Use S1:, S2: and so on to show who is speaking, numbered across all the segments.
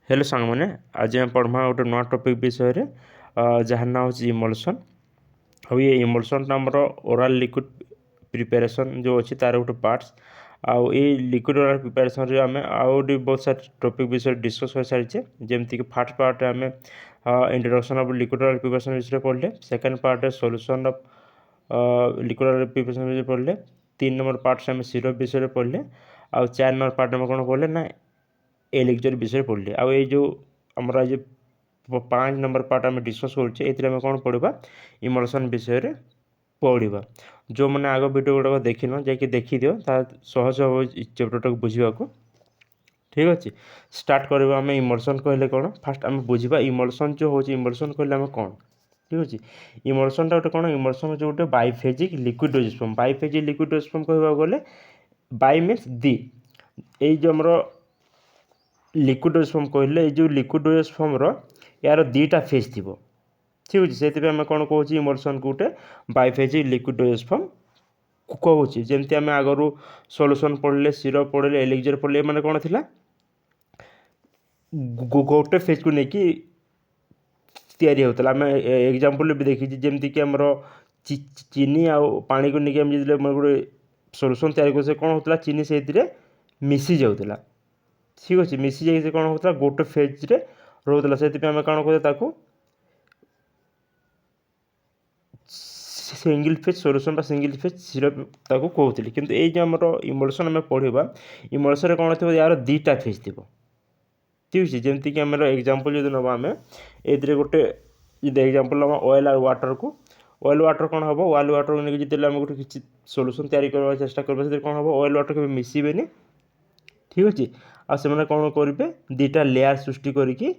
S1: Hello सांग मैंने आज आम पढ़मा गोटे नुआ टॉपिक विषय जहाँ ना हूँ इमल्सन और ये इमल्सन आमर ओराल लिक्विड प्रिपेरेसन जो अच्छी तार गोटे पार्ट्स आउ ये लिक्विड ओराल प्रिपेरेसन आम आउ बहुत सारे टॉपिक विषय डिस्कस कर सारी जमीक फास्ट पार्ट आम introduction of liquid oral preparation विषय पढ़ले second part solution of liquid oral preparation विषय पढ़ले 3 नंबर पार्ट आम सिरप विषय पढ़ले आउ 4 नंबर पार्ट आम कौन पढ़ले ना एलिक्जर विषय पढ़ले आउ ये जो आमर आज 5 नंबर पार्ट आम डिस्कस करें कौन पढ़ा इमल्सन विषय पढ़ा जो मैंने आग वीडियो गुड़ाक देखिन जाकि देखी दियो सहज हम चैप्टर को बुझा ठीक अच्छे स्टार्ट करवा आम इमल्सन कहले कौन फास्ट आम बुझा इमल्सन जो हो इमल्सन कहले आम कौन ठीक अच्छे इमल्सन गोटे कौन इमल्सन जो गोटे biphasic liquid dosage form biphasic liquid dosage form कहवा गले बाइ मीन्स दी ये जो आमर लिक्विड डोजेज फॉर्म कहले जो लिक्विड डोजेज फॉर्म यार दीटा फेज थी ठीक अच्छे से आम कौन कौच इमल्सन को गोटे बाइफेजिक लिक्विड डोजेज फॉर्म कौच जमती आम आगु सॉल्यूशन पढ़ले सिरप पढ़ले एलिक्जर पढ़ले मैंने कौन थी गोटे फेज को लेकिन तैयारी होता आम एग्जांपल भी देखी जमती कि आमर चीनी आ पानी को लेकिन आम गोटे सॉल्यूशन तैयारी कर कौन होता चीनी से मिसी जाऊला ठीक अच्छे मिसी जाए कौन होता गोटे फेज रे रोला से आम कौन कहते single phase solution single phase syrup ताको कहते किंतु ये जो आम इमल्सन आम पढ़ा इमल्सन कौन थी यार दीटा फेज थी ठीक अच्छे जमीक आम एग्जांपल जो ना आम ए गोटे एग्जांपल ना ऑयल और वाटर को ऑयल वाटर कौन हम ऑयल वाटर को लेकिन जो गोटे किसी सॉल्यूशन तैयारी करवा चेष्टा करवा कौन हम ऑयल वाटर के मिसबेनि ठीक अच्छे आ से कौन करेंगे दीटा लेयर सृष्टि करके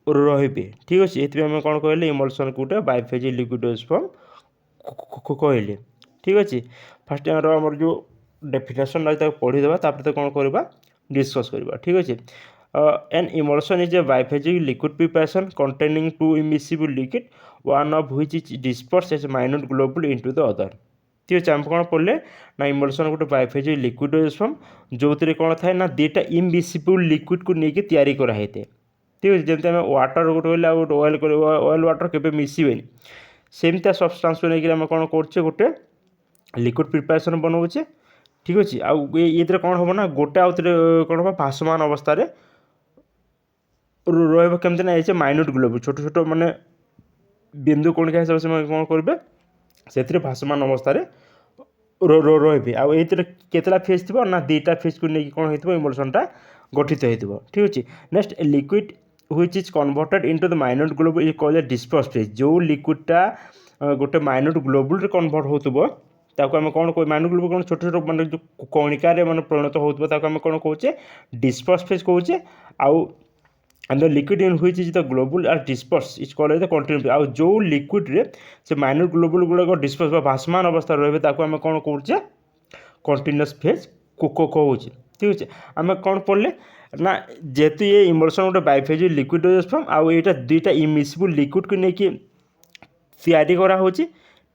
S1: रे ठीक अच्छे ये आम कौन कहले इमल्सन को गोटे बाइफेजिक लिक्विड डोजेज फॉर्म कहले ठीक अच्छे फास्ट आमर जो डेफिनेशन रही पढ़ीदे तो कौन करवा डिस्कस करवा ठीक अच्छे an emulsion is a biphasic liquid preparation containing 2 immiscible liquid one of which is disperse as minute globule into the other ठीक अच्छे आम कौन पढ़ले ना इमल्सन गोटे बाइफेजिक लिक्विड डोजेज फॉर्म जो कौन थाए ना दीटा इमिसिबल लिक्विड को लेकिन तैयारी कराई ठीक अच्छे जमी आम वाटर गोटे गोटे ऑयल वाटर के मिसबेनि सेमती सब्सटेंस को लेकिन आम कौन कर गोटे लिक्विड प्रिपरेशन बनाऊे ठीक अच्छे ये कौन हम ना गोटे आउ थे कौन हम भासमान अवस्था रमती ना ये माइन्यूट ग्लोबुल छोट छोट माने बिंदु कणिका हिसाब से कौन करेंगे से भासमान अवस्था रे आतला फेज थी ना दीटा फेज को लेकिन कौन हो इमल्सनटा गठित हो ठीक अच्छे next liquid which is converted into the minute globule is called disperse phase जो लिक्विडटा गोटे माइन्यूट ग्लोबुल कन्वर्ट हो आम कौन कह माइन्यूट ग्लोबुल कौन छोट छोट माने जो कणिकार मैंने परिणत होता आम कौन कहे डिस्पर्स फेज कहे आउ and the liquid in which is the globule are disperse is called the continuity आउ जो लिक्विड रे से माइन्यूट ग्लोबुल गुड़ाक डिस्पर्स भासमान अवस्था रही आम कौन कहे कंटिन्यूअस फेज कहे ठीक अच्छे आम कौन पढ़ले ना जेहेतु ये इमल्सन गोटे बाइफेजिक लिक्विड डोजेज फॉर्म आउ ये दुईटा इमिसिबल लिक्विड को लेकिन तैयारी करा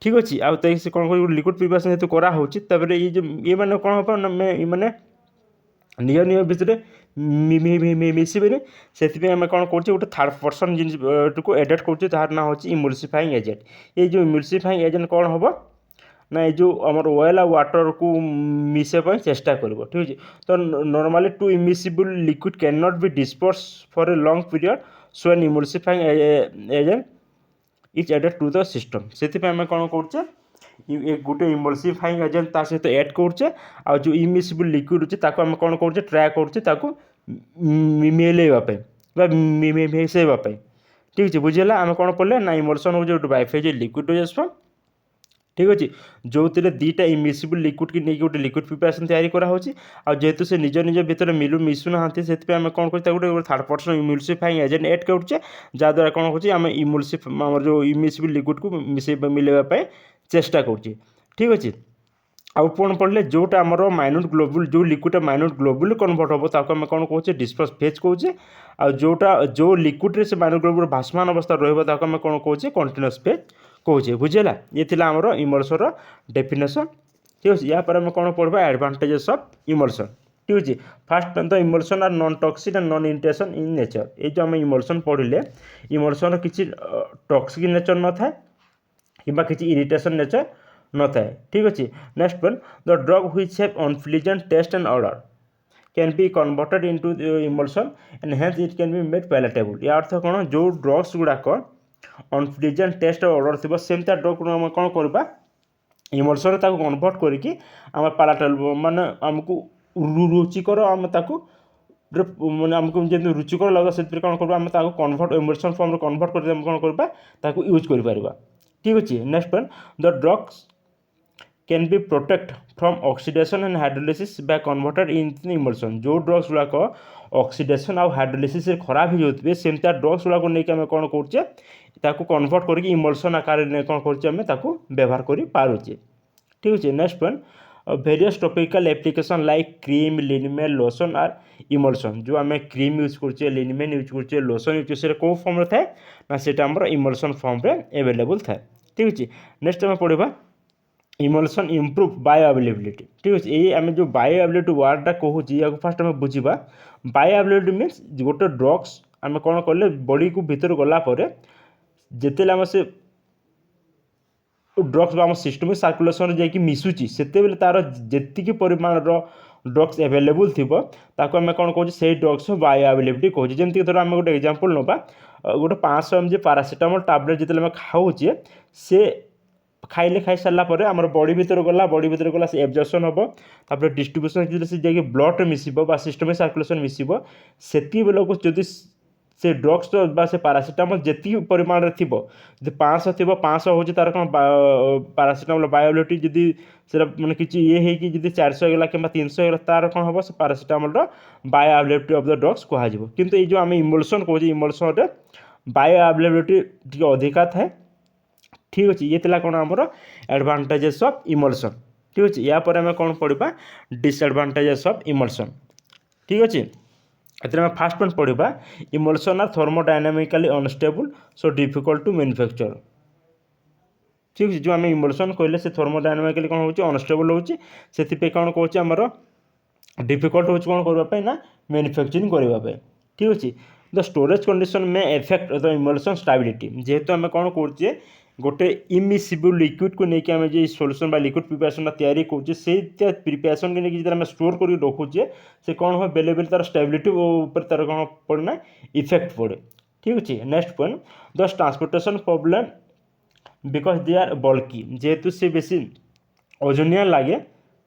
S1: ठीक अच्छे आउ से कौन कर लिक्विड प्रिपरेशन हेतु करापर ये जो ये मैंने कौन हम ये मैंने निज निज भितर मिसबेनि से आम कौन कर गोटे थर्ड पर्सन जिन को एडेट कर ना हो इमल्सिफाइंग एजेंट ये जो इमल्सिफाइंग एजेंट कौन हम ना ये जो आमर ऑयल आ वाटर को मिसेप चेष्टा कर ठीक अच्छे तो normally 2 immiscible liquid can not be disperse for a long period so an emulsifying agent is added to the system से आम कौन कर गोटे इमल्सिफाइंग एजेंट ता सहित एड कर जो इमिसिबल लिक्विड अच्छे आम कौन कर ट्राए कर मिलेवाई मिसेवाई ठीक अच्छे बुझेगा आम कौन पढ़ले ना इमल्सन हो गोटे बाइफेजिक लिक्विड डोजेज फॉर्म ठीक अच्छे जो दीटा इमिसिबल लिक्विड की नहीं गोटे लिक्विड प्रिपरेशन तैयारी करा जेहेतु से निज निज भितर मिसुना से आम कौन कर गोटे third person emulsifying agent add करुचे जहाँद्वारा कौन हो इमल्सिफाइंग जो इमिसिबल लिक्विड को मिसे मिलेवाई चेष्टा करुचे ठीक अच्छे आउ कौन पढ़ले जोटा आमर माइन्यूट ग्लोबुल जो लिक्विड माइन्यूट ग्लोबुल कन्वर्ट हम ताको आम कौन कहे डिस्पर्स फेज कहे आ जोटा जो लिक्विड से माइन्यूट ग्लोबुल भासमान अवस्था रही आम कौन कहे कंटिन्यूअस फेज कहे बुझेगा ये थी आमर इमल्सन डेफिनेशन ठीक अच्छे या आम कौन पढ़ा एडवांटेजेस ऑफ इमल्सन ठीक अच्छे। First the emulsion are non toxic and non irritation in nature. ये जो आम इमोशन पढ़ले इमोशन किसी टॉक्सिक नेचर न था कि किसी इरिटेशन नेचर न था। ठीक अच्छे। Next one the drug which have unpleasant taste and odour can be converted into emulsion and hence it can be made palatable. या अर्थ कौन जो ड्रग्स गुड़ाक अनप्लीजेंट टेस्ट ऑर्डर थी सेमती ड्रग आम कौन करवा इमोशन कन्वर्ट करके आम पैलेटेबल माने आमको रुचिकर आम माने आमको जब रुचिकर लगे से कौन करवा आम कन्वर्ट इमोशन फॉर्म कन्वर्ट कर कौन करवा यूज कर। ठीक अच्छे। Next one the drugs can be protect from oxidation and hydrolysis by converted in emulsion. जो ड्रग्स गुड़ाक ऑक्सीडेशन आउ हाइड्रोलिसिस खराब हो जाते सेमती ड्रग्स गुड़ाक नहीं आम कौन कर कन्वर्ट करके इमोशन आकार कौन कर व्यवहार कर पारुचे। ठीक अच्छे। Next one various topical application like cream liniment lotion are emulsion. जो आम क्रीम यूज कर लिनमेल यूज कर लोशन यूज कर कौ फॉर्म थाए ना सीटा आम इमोशन फॉर्म एवेलेबल थाए। ठीक अच्छे। नेक्स्ट आम पढ़ा इमोशन इम्प्रूव बायोअवेलेबिलिटी। ठीक अच्छे। ये आम जो बायोअवेलेबिलिटी वार्डटा कहूँ या फास्ट आम बुझा बायोअवेलेबिलिटी मीन्स गोटे ड्रग्स आम कौन कले बॉडी को भीतर गलापर जिते आम से ड्रग्स आम सिस्टमिक सर्कुलेसन जाकि मिसुची से तार जी परिमाण ड्रग्स एवेलेबल थी ताको आम कौन कहे से ड्रग्स बायोअवेलेबिलिटी कहूँ। जमीक धर आम गोटे एग्जांपल नवा गोटे 500 mg पैरासिटामोल टैबलेट जिते खाऊे से खाइले खाई सारापर आम बॉडी भीतर गला से एब्जर्प्शन हम तापर डिस्ट्रीब्यूशन जो से ब्लड मिसब सिस्टमिक सर्कुलेसन मिसब से बेलू जदि से ड्रग्स से पैरासिटामोल जी परिमाण थी 500 थी 500 हूँ तार कौन पैरासिटामोल बायोअवेलेबिलिटी जदि से मैंने किसी ये होगी 400 होगा कि 300 होगा तार कौन हम से paracetamol bioavailability of the drugs कहुब। किंतु ये जो आम इमोशन कहे इमोशन बायोअवेलेबिलिटी अधिका थाए। ठीक अच्छे। ये कौन आमर एडवांटेजेस ऑफ इमोशन। ठीक अच्छे। या पर आम कौन पढ़ा डिसएडवांटेजेस ऑफ इमोशन। ठीक अच्छे। ये फास्ट पॉइंट पढ़ा emulsion are thermodynamically unstable so difficult to manufacture. ठीक है। जो आम इमोशन कहले से थर्मोडायनामिकली कौन हो अनस्टेबल होती कौन कहे आमर डिफिकल्ट हो कौन करने ना मैन्युफैक्चरिंग करने। ठीक अच्छे। द स्टोरेज कंडीशन में एफेक्ट द इमोशन स्टेबिलिटी। जेहेतु आम कौन कर गोटे इमिसिबल लिक्विड को लेकिन आम जो सोल्यूशन लिक्विड प्रिपेरेसन तैयारी करुचे से प्रिपेरेसन के लेकिन आम स्टोर कर रखुचे से कौन हो बेले बेले तार स्टेबिलिटी तार कौन पड़ना इफेक्ट पड़े। ठीक अच्छे। Next point the transportation problem because they are बल्कि जेहेतु से बेसी ओजनिया लगे।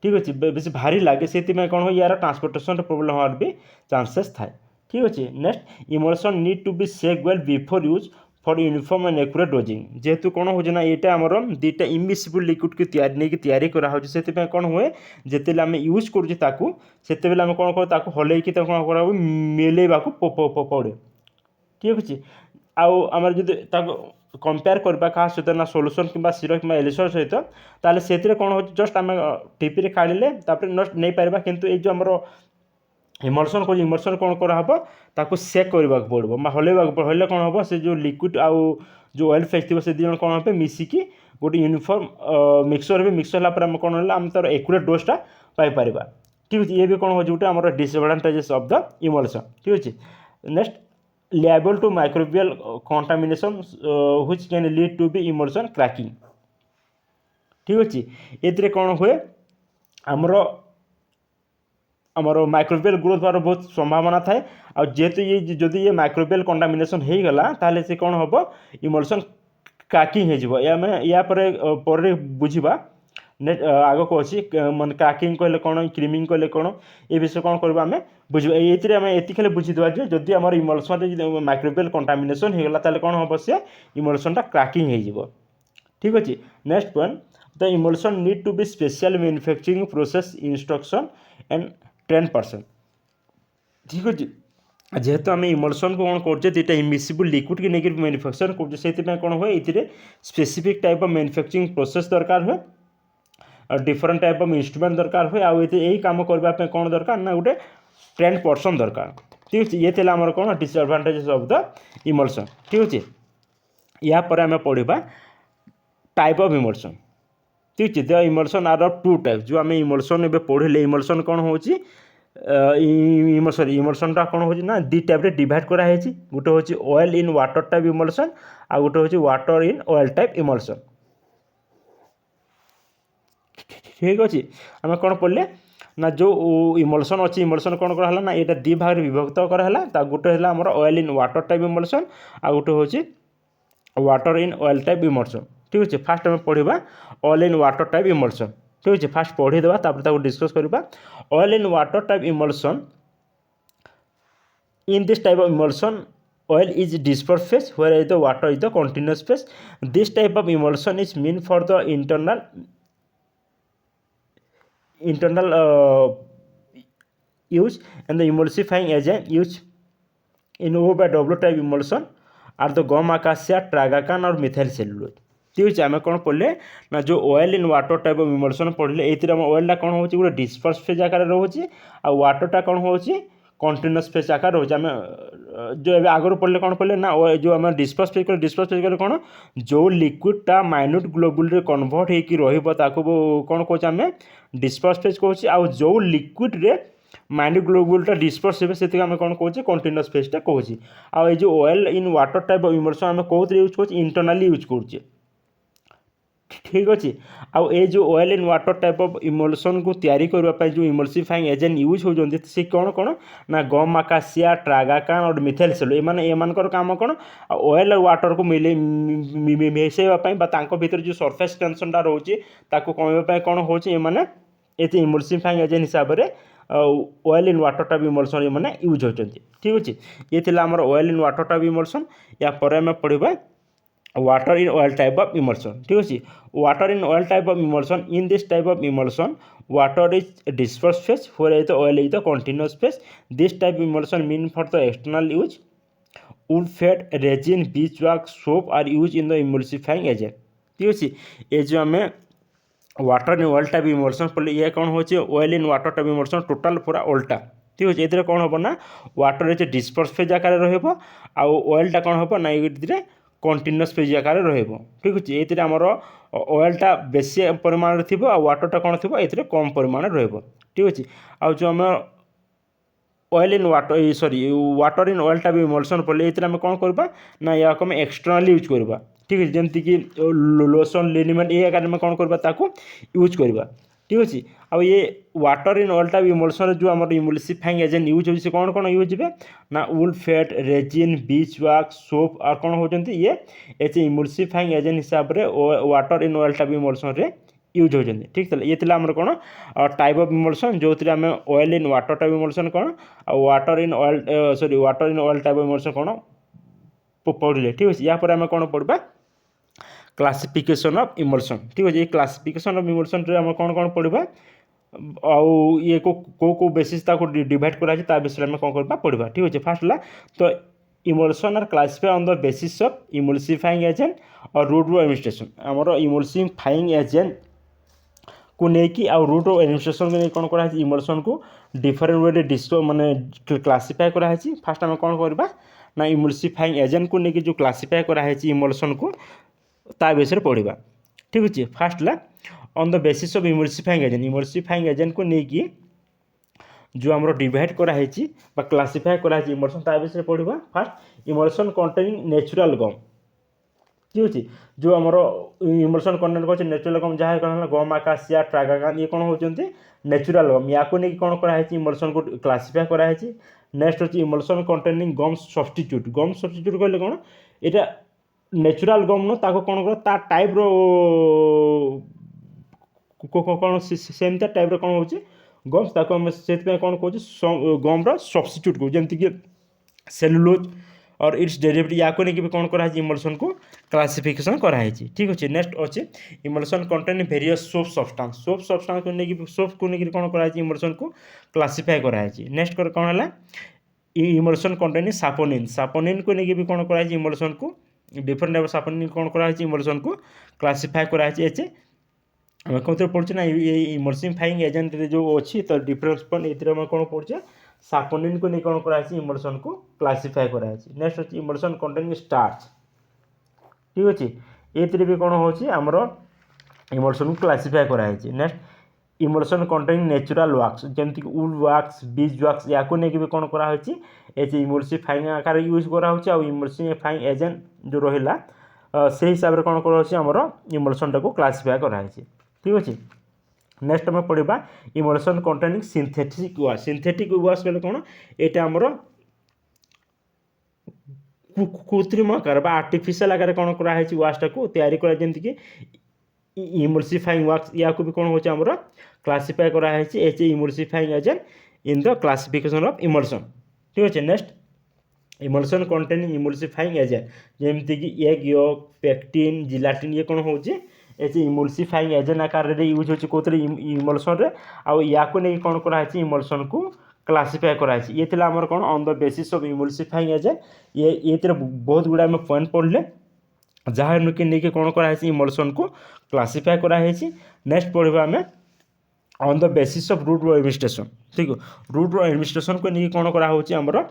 S1: ठीक अच्छे। बेसी भारी लगे से कौन हो यार ट्रांसपोर्टेशन प्रोब्लेम हमार भी चांसेस थाए। ठीक अच्छे। Next emulsion need to be shake well before use for uniform and accurate dosing. जेहेतु कौन हो ना ये आमर दुईटा इमिसिबल लिक्विड को तैयारी कराऊँ से कौन हुए जिते आम यूज करूँ से आम कौन कर हल्कि कौन कर मिलेवा पड़े। ठीक अच्छे। आम जब कंपेयर करवा क्या सहित ना सोल्यूशन कि सीरप कि एलिसर सहित ताले से कौन हो जस्ट आम टीपी काढ़े नस्ट नहीं पार्बा। किंतु ये जो आमर इमोशन को इमोशन कौन कराब सेक करने पड़ो हल्ले कौन हम से जो लिक्विड आउ जो ऑयल फेज थी से दिन कौन हे मिसिकी गोटे यूनिफॉर्म मिक्सचर भी मिक्सचर होगा कौन है तार एक्यूरेट डोजटा पाइपर। ठीक अच्छे। ये भी कौन हो जोटे आम डिसएडवांटेजेस ऑफ द इमोशन। ठीक अच्छे। Next liable to microbial contamination which can lead to be emulsion cracking। ठीक अच्छे। ये कौन हुए आमर आमर माइक्रोबियल ग्रोथ बार बहुत संभावना थाए जेहेतु ये जदि ये माइक्रोबियल कंटामिनेशन हो गला ताले से कौन हम इमोशन क्रैकिंग हो या पर बुझा नेट आग को अच्छी मैं क्रैकिंग कहले कौन क्रीमिंग कहले कौन ये विषय कौन करवा आम बुझा ये आम ये खाली बुझीदा जदि आम इमोशन माइक्रोबियल कंटामिनेशन हो गला ताले कौन हम से इमोशनटा क्रैकिंग हो। ठीक अच्छे। Next point the emulsion need to be special manufacturing process instruction and train person. ठीक अच्छे। जेहेतु आम इमोशन को कौन कर इमिसिबल लिक्विड की लेकिन मैन्युफैक्चर कर कौन हुए ये specific type of manufacturing process दरकार हुए डिफरेंट टाइप ऑफ इंस्ट्रूमेंट दरकार हुए यही काम करने कौन दरकार ना गोटे ट्रेन पर्सन दरकार। ठीक अच्छे। ये थे आमर कौन डिसएडवांटेजेस ऑफ द इमोशन। ठीक अच्छे। या पर आम पढ़ा टाइप ऑफ इमोशन। ठीक है। The emulsion are of two type. जो आम इमोशन ए पढ़ले इमोशन कौन हो ସରି ଇମଲସନଟା କ'ଣ ହେଉଛି ନା ଦୁଇ ଟାଇପ୍ରେ ଡିଭାଇଡ଼ କରାହେଇଛି। ଗୋଟେ ହେଉଛି oil in water type emulsion, ଆଉ ଗୋଟେ ହେଉଛି water in oil type emulsion. ଠିକ୍ ଅଛି, ଆମେ କ'ଣ ପଢ଼ିଲେ ନା ଯେଉଁ ଇମଲସନ୍ ଅଛି, ଇମଲସନ୍ କ'ଣ କରାହେଲା ନା ଏଇଟା ଦୁଇ ଭାଗରେ ବିଭକ୍ତ କରାହେଲା। ତା ଗୋଟେ ହେଲା ଆମର oil in water type emulsion, ଆଉ ଗୋଟେ ହେଉଛି water in oil type emulsion. ଠିକ୍ ଅଛି, ଫାର୍ଷ୍ଟ ଆମେ ପଢ଼ିବା oil in water type emulsion. ଠିକ୍ ଅଛି, ଫାର୍ଷ୍ଟ ପଢ଼ିଦେବା ତାପରେ ତାକୁ ଡିସ୍କସ୍ କରିବା। Oil in water type emulsion, in this type of emulsion oil is dispersed phase whereas the water is the continuous phase. This type of emulsion is meant for the internal use, and the emulsifying agent used in O by W type emulsion are the gum acacia, tragacan और methyl cellulose। ठीक है, आम कौन पढ़ले ना जो oil in water type of emulsion पढ़ले ये ऑयलटा कौन हो गोटे डिस्पर्स फेज आकार रोचे, आ वाटरटा कौन हो कंटिन्यूअस फेज आकार रोचे। आम जो ए आगर पढ़ले कौन पढ़ले ना जो आम डिस्पर्स फेज कले कौन जो लिक्विडटा माइन्यूट ग्लोबुल कन्वर्ट होकर कौन कौन आम डिस्पर्स फेज कौच, आ जो लिक्विड रे माइन्यूट ग्लोबुलटा डिस्पर्स हे से आम कौन कौचे कंटिन्यूअस फेजटा कौच। आ जो oil in water type of emulsion आम कौन यूज कर इंटरनाली यूज करुचे। ठीक अच्छे, आउ ये जो oil in water type of emulsion को तैयारी करने जो इमल्सिफाइंग एजेंट यूज होती सी कौन कौन ना गम आकाशिया, ट्रागाकान और मिथेल सेलुलोज एमानकर काम कौन ऑयल और वाटर को मिसेवाई भीतर जो सरफेस टेंशनटा रोचे कमेवाई कौन हो इमल्सिफाइंग एजेंट हिसाब से oil in water type emulsion ये यूज होती। ठीक अच्छे, ये थी आम oil in water type emulsion. या आम पढ़ा water in oil type of emulsion। ठीक अच्छे, water in oil type of emulsion, in this type of emulsion water is dispersed phase whereas the oil is the continuous phase। this type of emulsion mean for the external use, wood fat, resin, beeswax, soap are used in the emulsifying agent। ठीक अच्छे, ये जो आम water in oil type emulsion पड़े ये कौन हो oil in water type emulsion total पूरा उल्टा। ठीक अच्छे, ये कौन हम ना वाटर ये डिस्पर्स फेज आकार रॉयलटा कौन हम ना ये कंटिन्यूअस फेज आकार रहा। ठीक अच्छे, ये आमर ऑयलटा बेसी परिमाण थी आ वाटरटा कौन थी ये कम परिमाण रहा। ठीक अच्छे, आ जो आम oil in water sorry water in oil type emulsion पड़े ये आम कौन करवा ना या आम एक्सटर्नाली यूज करवा। ठीक है, जमीक लोशन, लिनिमेंट ये आकार में कौन करवा यूज करवा। ठीक अच्छे, आ ये water in oil type emulsion जो आम इमल्सिफाइंग एजेंट यूज हो कौन कौन यूज हे ना वुड फैट, रेजिन, बीचवाक्स, सोप और कौन होती ये इमल्सिफाइंग एजेंट हिसाब से water in oil type emulsion रे यूज होती। ठीक है, ये आमर कौन टाइप ऑफ इमल्सन जो आम oil in water type emulsion कौन water in oil sorry water in oil type emulsion कौन पढ़ले। ठीक अच्छे, या आम कौन पढ़ा क्लासिफिकेशन ऑफ इमल्सन। ठीक अच्छे, ये क्लासिफिकेशन ऑफ इमल्सन आम कौन कौन पढ़ा आउ ये को बेसिस डिवाइड करा विषय में कौन करवा पढ़ा। ठीक अच्छे, फास्ट है तो emulsion are classify on the basis of emulsifying agent और रूट ऑफ एडमिनिस्ट्रेशन। आमर इमल्सिफाइंग एजेंट को लेकिन आ रूट ऑफ एडमिनिस्ट्रेशन को नहीं कौन करा इमल्सन को डिफरेंट वे डिस्को माने क्लासिफाई कराई। फास्ट आम कौन करवा ना इमल्सिफाइंग एजेंट को लेकिन जो क्लासिफाई कराई इमल्सन को ता विषय पढ़ा। ठीक अच्छे, फास्ट है on the basis of emulsifying agent को लेकिन जो आम डिवाइड कराई क्लासिफाई कराई इमल्सन ता विषय पढ़ा। फास्ट इमल्सन कंटेनिंग नेचुरल गम। ठीक अच्छे, जो आम इमल्सन कंटेंट कर नेचुरल गम जहाँ कौन गम आकाशिया, ट्रागाकान ये कौन होती नेचुरल गम या नहीं कौन कराई इमल्सन को क्लासिफाई कराई। नेक्स्ट अच्छे इमल्सन कंटेनिंग गम सब्स्टिट्यूट। गम सब्स्टिट्यूट कहले कौन ये नेचुरल गम न कौन कर ता टाइप कौन सेम टाइप कौन हो गम्स से कौन कह गम्र सब्स्टिट्यूट को जमीक सेलुलोज और इट्स डेरिवेटिव या नहीं कौन कराई इमल्सन को क्लासिफिकेशन कराई। ठीक अच्छे, नेक्स्ट अच्छे emulsion contain various soap substance. Soap substance को लेकिन सोप को लेकिन कौन कराई इमल्सन को क्लासिफाई कराई। नेक्स्ट कौन है इमल्सन कंटेन सापोनिन। सापोनिन को लेकिन कौन कराई इमल्सन को डिफरेंट टाइप सापोनिन कौन कराई इमल्सन को क्लासिफाई कराई। आम कौन पढ़े ना ये इमल्सिफाइंग एजेंट जो अच्छी तो डिफरेंस पॉइंट ये कौन पढ़े सापोनिन को नहीं कौन कराई इमल्सन को क्लासिफाई कराई। नेक्स्ट अच्छे इमल्सन कंटेनिंग स्टार्च। ठीक अच्छे, ये भी कौन हो आमर इमल्सन को क्लासिफाई कराई। Next emulsion containing natural wax जमती उल वैक्स बीज वैक्स या नहीं भी कौन कराई एचे इमल्सिफाइंग आकार यूज कराऊँ आ इमल्सिफाइंग एजेंट जो रहा से हिसाब से कौन करमर इमल्सन टाक क्लासीफाए कराई ठीक अच्छे। नेक्स्ट आम पढ़ा emulsion containing synthetic wash synthetic wash कहले कौन यहाँ आमर कृत्रिम आकार आर्टिफिशियल आकार कौन कराई वाश टाक जमीक इमल्सिफाइंग वैक्स या भी कौन हो क्लासीफाए कराई each emulsifying agent in the classification of emulsion ठीक अच्छे। Next emulsion containing emulsifying agent जमीक एग यॉक पेक्टिन जिलाटिन ये कौन हो इमल्सिफाइंग एजेंट आकार यूज हो इमल्सन आउ या नहीं कौन कराई इमल्सन को क्लासीफाए कराई ये आमर कौन on the basis of emulsifying agent ये बहुत गुड़ा आम पॉइंट पढ़ले जहाँ नहीं कौन कराई इमल्सन को क्लासीफाए कराई। नेक्स्ट पढ़ा आम on the basis of route रो एडमिनिस्ट्रेशन ठीक रूट रो एडमिनिस्ट्रेशन को नहीं कौन करामर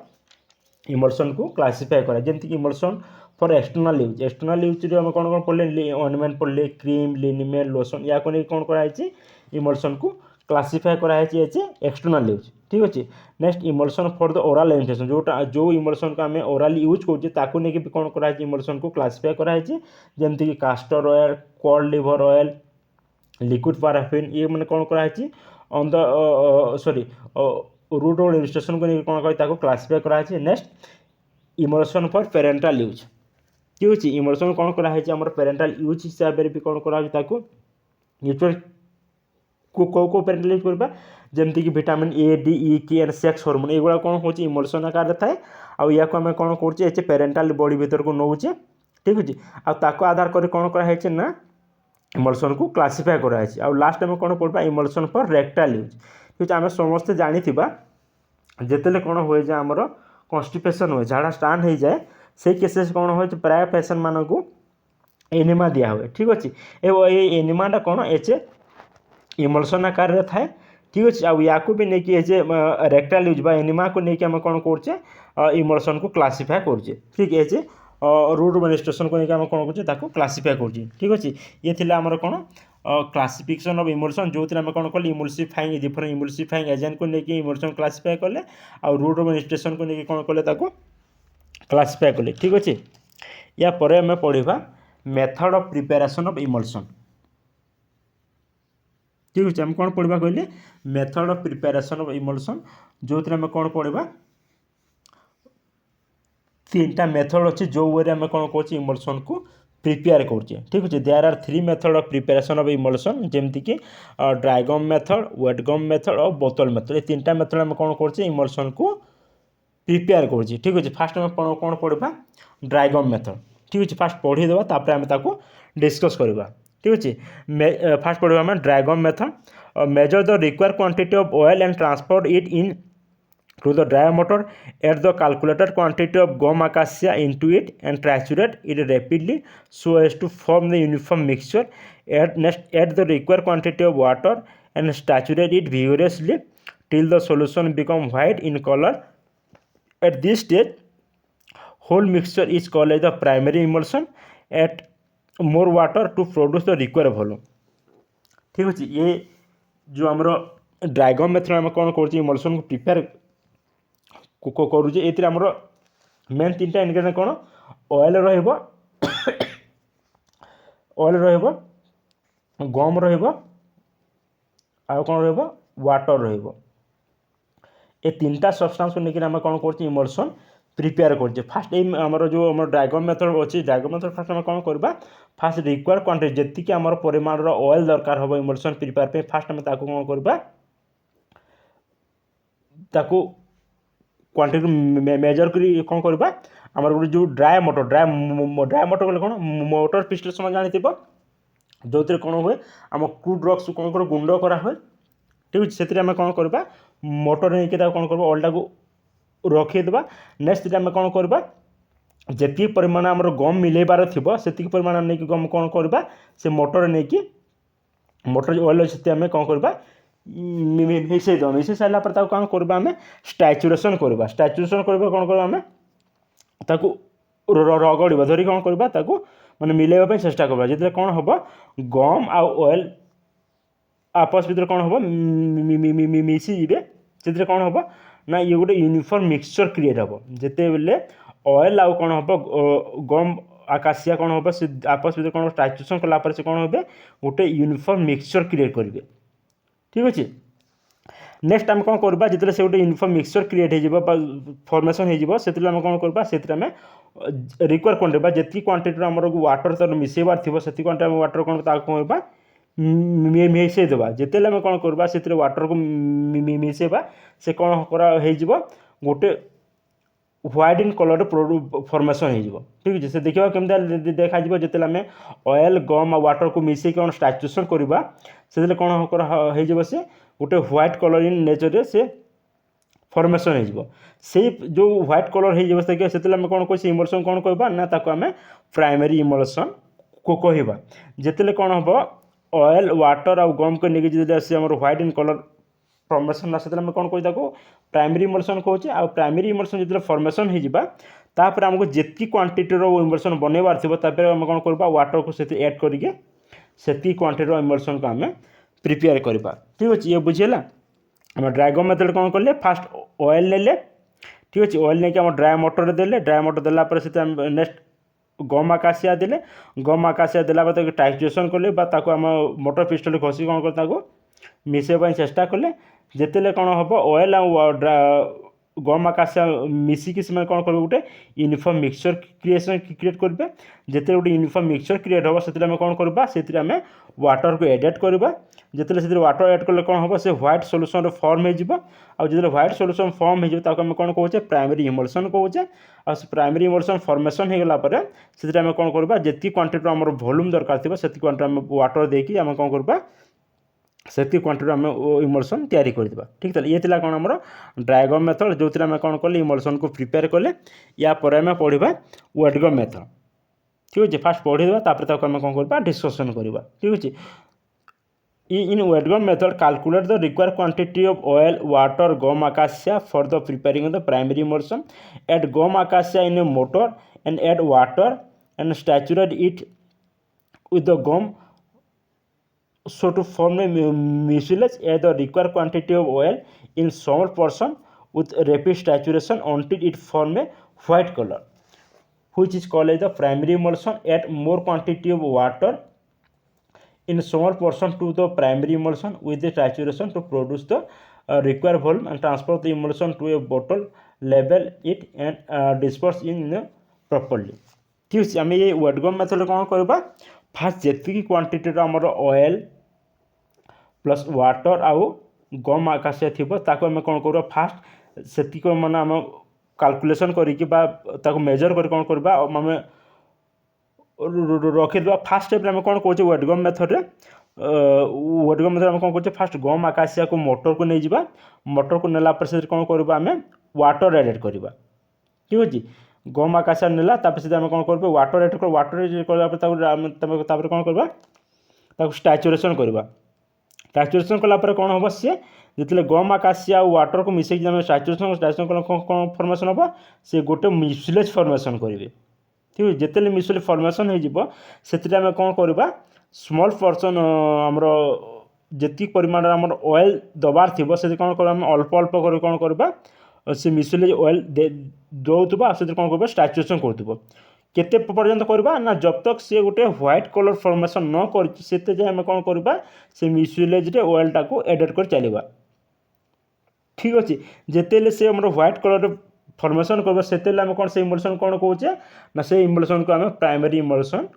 S1: इमल्सन को क्लासीफाए कराए जमीक इमल्सन फॉर एक्सटर्नल यूज आम कौन कौन पढ़ले ऑर्नामेंट पढ़ले क्रीम लिनिमेंट लोशन या नहीं कौन कराई इमल्सन को क्लासीफाए कराई एक्सटर्नल यूज ठीक अच्छे। Next emulsion for the oral administration जोटा जो इमल्सन को आम ओराली यूज करें नहीं भी कौन कराई इमल्सन को क्लासीफाए कराई जमीक castor oil cod liver oil liquid paraffin ये मैंने कौन कराई on the sorry route road administration को नहीं कौन कर क्लासीफाए कराई। Next emulsion for parenteral use ठीक अच्छे इमल्सन कौन कराई पेरेंटाल यूज हिसाब से भी कौन कराई यूज को पेरेंटाल यूज करवा जमीक विटामिन ए डी ई के एंड सेक्स हार्मोन ये कौन हो इमल्सन आकार थाए या आम कौन कर पेरेंटाल बॉडी भीतर को नौचे ठीक अच्छे आपको आधार कर कौन कराई ना इमल्सन को क्लासीफाए कराई लास्ट आम कौन पढ़ा इमल्सन फॉर रेक्टाल यूज ठीक आम समस्ते जानी जिते कौन हुए आमर कन्स्टिपेशन हुए झाड़ा स्टान हो जाए से केसेस कौन हो प्राय पेसेंट मान को एनिमा दिया हुए ठीक अच्छे ये एनिमाटा कौन एचे इमल्सन आकार थाए ठीक अच्छे या भी नहीं कि रेक्टाल यूज एनिमा को लेकिन आम कौन कर इमल्सन को क्लासीफाए करुचे ठीक है रूट एडमिनिस्ट्रेशन को लेकिन आम कौन कर क्लासीफाए करुचे ठीक अच्छे। ये थी आमर कौन क्लासिफिकेशन ऑफ इमल्सन जो आम कौन कले इमल्सिफाइंग डिफरेंट इमल्सिफाइंग एजेंट को लेकिन इमल्सन क्लासीफाए कले आ रूट एडमिनिस्ट्रेशन को लेकिन कौन कले क्लासीफाए कले ठीक अच्छे। या पर आम पढ़ा method of preparation of emulsion ठीक अच्छे आम कौन पढ़ा कहले method of preparation of emulsion जो आम कौन पढ़ा तीन मेथड अच्छे जो वे आम कौन कर इमल्सन को प्रिपेयर करुचे ठीक अच्छे। There are 3 method of preparation of emulsion जमीक ड्राइगम मेथड वेटगम मेथड और बोतल मेथड ये 3टा मेथड आम कौन कर इमल्सन को प्रिपेयर करुचे ठीक अच्छे। फास्ट आम कौन पढ़ा ड्राइगम मेथड ठीक अच्छे फास्ट पढ़ीदेवा तापर आम ताको डिस्कस करवा ठीक अच्छे। फास्ट पढ़ा आम dry gum method measure the require quantity of oil and transport it in to the dry motor, add the calculated quantity of gum acacia into it and triturate it rapidly so as to form the uniform mixture. Add the required quantity of water and saturate it vigorously till the solution become white in color. At this stage, whole mixture is called as the primary emulsion. Add more water to produce the required volume. ठीक अच्छे ये जो आमर ड्राइगम method आम कौन कर emulsion को prepare करुचे ये आमर मेन 3टा इनग्रेडिएंट कौन ऑयल ऑयल गम कौन वाटर ये 3टा सब्सटेंस को लेकिन आम कौन कर इमल्सन प्रिपेयर कर फास्ट आमर जो आम ड्राइगम मेथड अच्छी ड्राइगम मेथड फास्ट आम कौन करवा फास्ट रिक्वायर क्वांटिटी जी आम परिमाण ऑयल दरकार हम इमल्सन प्रिपेयर पे फास्ट आम कौन करवा क्वांटिटी मेजर कर कौन करवा आमर गोटे जो ड्राए मोटर कौन मोटर पिस्टल समय जानी जो कौन हुए आम क्रूड रक्स कौन कर गुंड करा हुए ठीक अच्छे से कौन करवा मोटर नहीं कौन करवा ऑयलटा को रखीदेवा। नेक्स्ट आम कौन करवा जी परिमाण आम गम मिलेबार थी से परिमाण नहीं गम कौन करवा से मोटर नहीं मोटर ऑयल अच्छे आम कौन करवा मिसई दे मिसई सारापर कौन करवा आम स्टैचुरेशन करवा कौन करवा आम रगड़ा धरी कौन करवा माने मिलेबा चेष्टा करवा जिते कौन हम गम आउ ऑयल आपस भितर कौन हम मिशीजे से कौन हम ना ये गोटे यूनिफॉर्म मिक्सचर क्रिएट हम जिते बेले ऑयल आउ कौन हम गम आकाशिया कौन हम से आपस भितर कौन ट्रांसलेशन कलापर से कौन हे गोटे यूनिफॉर्म मिक्सचर क्रिएट करेंगे ठीक अच्छे नेक्स्ट आम कौन करवा जिते से गोटे यूनिफॉर्म मिक्सचर क्रिएट हो फॉर्मेशन हो से कौन करवा से रिक्वायर क्वांटिटी जी क्वांटिटी आम वाटर तर मिसेबार थी से क्वांटिटी वाटर कौन करवा मिसेदेवा जिते आम कौन करवा से वाटर को मिसेबा से कौन करा गोटे व्हाइट इन कलर फॉर्मेशन हो ठीक है से देखा केमती देखा जिते आम ऑयल गम आ वाटर को मिसे कौन स्टाचुएसन करवा से कौन कर से गोटे व्हाइट कलर इन नेचर से फॉर्मेशन हो जो व्हाइट कलर हो आम कौन कह इमल्सन कौन कहवा ना आम प्राइमरी इमल्सन को कहवा जिते कौन हम ऑयल वाटर आ गम को लेकिन से व्हाइट इन कलर फॉर्मेशन से कौन कह प्राइमरी इमल्सन कहे आ प्राइमरी इमल्सन जो फॉर्मेशन होपर आमको जी क्वांटिटी इमल्सन बनवार थी आम कौन करवा वाटर को से एड करके से क्वांटिटी इमल्सन को आम प्रिपेयर करवा ठीक अच्छे ये बुझेगा आम ड्राइगम मेथड कौन कले फास्ट ऑयल ने ठीक अच्छे ऑयल नहीं कि ड्राए मोटर देले ड्राए मोटर देलापर से नेक्स्ट गम आकाशिया देले गम आकाशिया देला टाइट्रेसन कले आम मोटर पिस्टल घसी कौन कर मिसेबा चेष्टा कले जिते कौन हम ऑयल गम आकाशिया मिसिकी से कौन कर गोटे यूनिफॉर्म मिक्सचर क्रिएट करेंगे जिते गोटे यूनिफॉर्म मिक्सचर क्रिएट हम से कौन करवा से वाटर को एड करवा जिते से वाटर एड कले कौन हम से व्हाइट सॉल्यूशन फॉर्म हो जो व्हाइट सॉल्यूशन फॉर्म हो कौन कहे प्राइमरी इमल्सन कहे आ प्राइमरी इमल्सन फॉर्मेशन हो गला से कौन करवा जी क्वांटिटी आम वॉल्यूम दरकार थी से क्वांटिटी आम वाटर देकी आम कौन करवा से क्वांटिटी आम इमल्सन तैयारी करदेबा ठीक है ये कौन आम ड्राइगम मेथड जो आम कौन कले इमल्सन को प्रिपेयर कले या पर आम पढ़ा वेटगम मेथड ठीक अच्छे फास्ट पढ़ीदेवा आम कौन करवा डिस्कसन करवा ठीक अच्छे in wet gum method calculate the required quantity of oil water gum acacia for the preparing the primary emulsion add gum acacia in a mortar and add water and saturate it with the gum so to form a mucilage add the required quantity of oil in small portion with rapid saturation until it form a white color which is called as the primary emulsion. Add more quantity of water in small portion to the primary emulsion with the saturation to produce the required volume and transfer the emulsion to a bottle, label it and disperse in properly. ठीक है आम ये वेटगम method कौन करवा fast जी quantity आमर oil plus water आउ गम Acacia थी आम कौन करवा फास्ट से मैंने आम कैलकुलेशन करके मेजर कर कौन करवा आम रखीदे फास्ट स्टेप आम कौन कहे वेटगम मेथड वेटगम मेथड आम कौन कर फास्ट गम आकाशिया को मोटर को नहीं जावा मोटर को नेला से कौन करवा आम वाटर एड करवा ठीक अच्छे गम आकाशिया नेला से आम कौन कर वाटर एड कर वाटर कौन करवा स्टैचुरेशन करवा स्टैचुरेशन कलापर कौन हम सी जिते गम आकाशिया वाटर को मिसेक स्टैचुरेशन कौन फॉर्मेशन हम से गोटे म्यूसिलेज फॉर्मेशन करेंगे ठीक है जिते म्यूसिलेज फॉर्मेशन हो आम कौन करवा स्मॉल पर्सन आमर जी परिमाण आम ऑयल दबार थी से कौन कर अल्प अल्प कर कौन करवा से म्यूसिलेज ऑयल दौथुबा से कौन कर स्टैचुरेशन कर केते पर्यंत करवा ना जब तक से गोटे व्हाइट कलर फॉर्मेशन न करते आम कौन करवा से म्यूसिलेज ऑयल टाको एडेड कर चलवा ठीक अच्छे जिते से आम व्हाइट कलर फॉर्मेशन करवा से आम कौन से इमल्सन कौन कहे ना से इमल्सन को आम प्राइमरी इमल्सन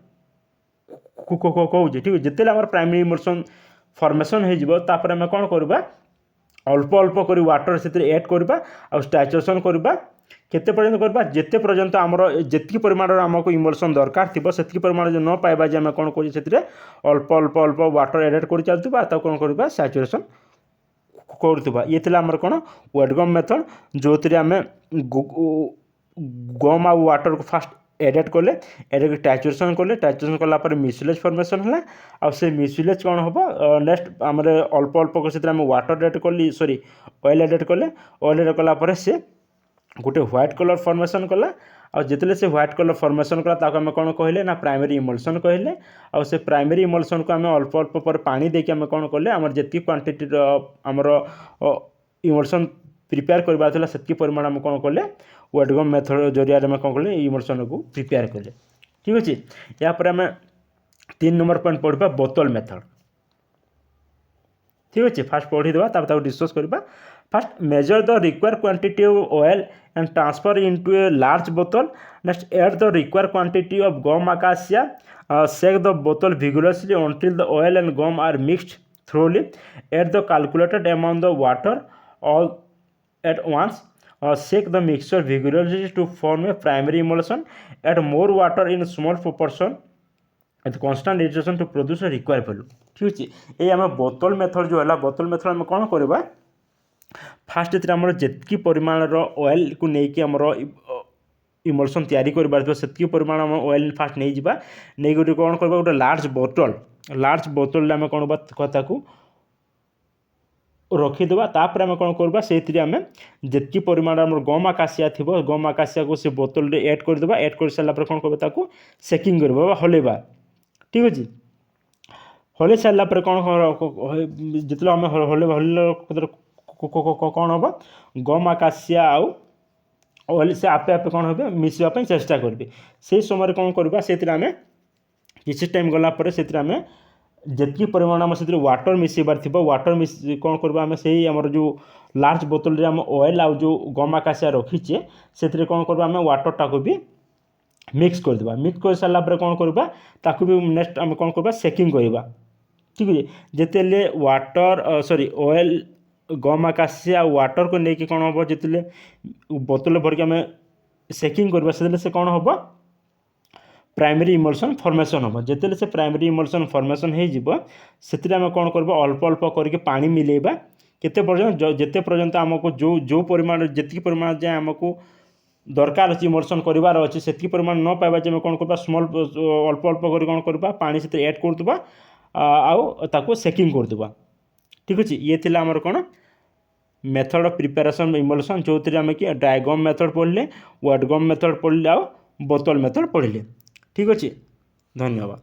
S1: कहे ठीक है जिते आम प्राइमरी इमल्सन फॉर्मेशन होपर आम कौन करवा अल्प अल्प कर वाटर से एड करवा आ स्टैचुरेशन करवा केते पर्यंत करवा जिते पर्यंत आमर जी परिमाण आमको इमल्सन दरकार थी से परिमाण जो न पाइबा आम कौन कर अल्प अल्प अल्प वाटर एड कर चलता कौन करवा सैचुरेशन करवा ये आमर कौन वेटगम मेथड जो आम गम आ वाटर को फास्ट एडेड कले एड टाइचुरेशन कले टाइचुरेशन कलापर म्यूसिलेज फॉर्मेशन है आ से म्यूसिलेज कौन हम नेक्स्ट आम अल्प अल्प कर वाटर एड कली सॉरी ऑयल एडेड कले ऑयल एड कलापर से गोटे व्हाइट कलर फॉर्मेशन कला आ जितने से व्हाइट कलर फॉर्मेशन कला ताको आम कौन कहले ना प्राइमरी इमल्सन कहले। आ से प्राइमरी इमल्सन को आम अल्प अल्प पर पानी देके आम कौन कले आम जी क्वांटिटी आमर इमल्सन प्रिपेयर करबार था से परिमाण आम कौन कले वेट गम मेथड जरिया आम कौन कले इमल्सन को प्रिपेयर कले। ठीक अच्छे यापर आम 3 नंबर पॉइंट पढ़ा बोतल मेथड। ठीक अच्छे फास्ट पढ़ीदेवा तब डिस्कस करवा। First measure the require quantity of oil and transfer into a large बोतल। Next add the require quantity of gum acacia, shake the bottle vigorously until the oil and gum are mixed thoroughly. Add the calculated amount of water all at once. Shake the mixture vigorously to form a primary emulsion. Add more water in small proportion with constant agitation to produce a required value. ठीक अच्छे ये आम बोतल method जो है बोतल method आम कौन करवा फास्ट ये आम जी परिमाण ऑयल को लेकिन आमर इमल्सन तैयारी कर से परिमाण आम ऑयल फास्ट नहीं जावा नहीं गोटे कौन करवा गोटे लार्ज बोतल आम कौन ताकू रखीदेवा तापर आम कौन करवा से आम जी परिमाण आम गम acacia थी गम acacia को से बोतल एड करदे एड कर सारापर कौन करवा ताकू सेकिंग करवा हलेबा। ठीक अच्छे हल सारापर कौन जितने आम हल कौन हम गम acacia आउ ऑयल से आपे आपे कौन हे मिसापी चेष्टा करेंगे से समय कौन करवा से आम किसी टाइम गलापर से आम जी परिमाण आम से वाटर मिसेबार थी वाटर मिस कौन करवा आम से आमर जो लार्ज बोतल आम ऑयल आउ जो गम acacia रखीचे से कौन करवा आम वाटरटा को भी मिक्स करदे मिक्स कर सारापर कौन करवा ताकू भी नेक्स्ट आम कौन करवा सेकिंग करवा। ठीक है जिते वाटर सॉरी ऑयल गम acacia आ वाटर को लेकिन कौन हम जिते बोतल भरिक आम सेकिंग करवा से कौन हम प्राइमरी इमल्सन फॉर्मेशन हम जिते से प्राइमरी इमल्सन फॉर्मेशन हो आम कौन करवा अल्प अल्प करके पानी मिलेबा केते पर्यंत जिते पर्यंत आमको जो परिमाण जी परिमाण जाए आमको दरकार अच्छी इमल्सन करार अच्छे से परिमाण न पाइबा आम कौन करवा स्मॉल अल्प अल्प कर कौन करवा पानी से ऐड करदे आउ सेकिंग करदे। ठीक अच्छे ये थी आमर कौन मेथड ऑफ प्रिपेरेशन इमल्सन जो आम कि डायगम मेथड पढ़ले वेट गम मेथड पढ़ले आउ बोतल मेथड पढ़ले। ठीक अच्छे धन्यवाद।